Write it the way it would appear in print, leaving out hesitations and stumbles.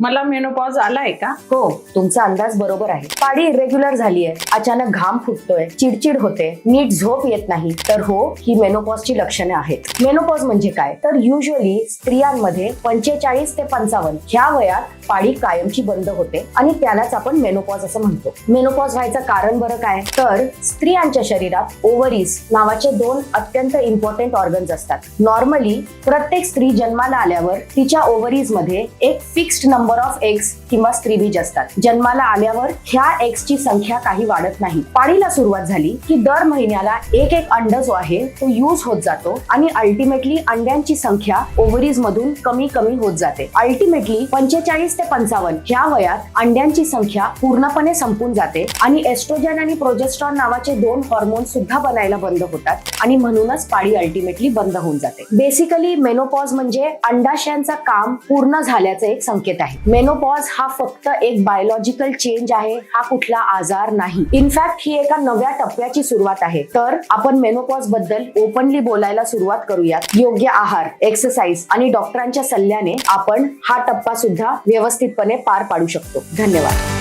मला मेनोपॉज आलाय का? हो, तुमचा अंदाज बरोबर आहे. पाळी इरेग्युलर झालीये, अचानक घाम फुटतोय, चिडचिड होते, नीट झोप येत नाही, तर हो, ही मेनोपॉजची लक्षणे आहेत. मेनोपॉज म्हणजे काय? तर युजली स्त्रियांमध्ये 45 ते 55 ह्या वयात पाळी कायमची बंद होते आणि त्यालाच आपण मेनोपॉज असं म्हणतो. मेनोपॉज व्हायचं कारण बरं काय? तर स्त्रियांच्या शरीरात ओव्हरीज नावाचे 2 अत्यंत इम्पॉर्टंट ऑर्गन्स असतात. नॉर्मली प्रत्येक स्त्री जन्माला आल्यावर तिच्या ओव्हरीज मध्ये एक फिक्स्ड नंबर ऑफ एग्स किंवा स्त्रीबीज असतात. जन्माला आल्यावर ह्या एग्सची संख्या काही वाढत नाही. पाळीला सुरुवात झाली की दर महिन्याला एक अंड जो आहे तो यूज होत जातो आणि अल्टिमेटली अंड्यांची संख्या ओव्हरीज मधून कमी होत जाते. अल्टिमेटली 45 ते 55 ह्या वयात अंड्यांची संख्या पूर्णपणे संपून जाते आणि एस्ट्रोजन आणि प्रोजेस्ट्रॉन नावाचे 2 हॉर्मोन सुद्धा बनायला बंद होतात आणि म्हणूनच पाळी अल्टिमेटली बंद होऊन जाते. बेसिकली मेनोपॉज म्हणजे अंडाशयांचा काम पूर्ण झाल्याचे एक संकेत आहे. मेनोपॉज हा फक्त एक बायोलॉजिकल चेंज आहे, हा कुठला आजार नाही. इनफॅक्ट ही एका नव्या टप्प्याची सुरुवात आहे. तर आपण मेनोपॉज बद्दल ओपनली बोलायला सुरुवात करूयात. योग्य आहार, एक्सरसाइज आणि डॉक्टरांच्या सल्ल्याने आपण हा टप्पा सुद्धा व्यवस्थितपणे पार पाडू शकतो. धन्यवाद.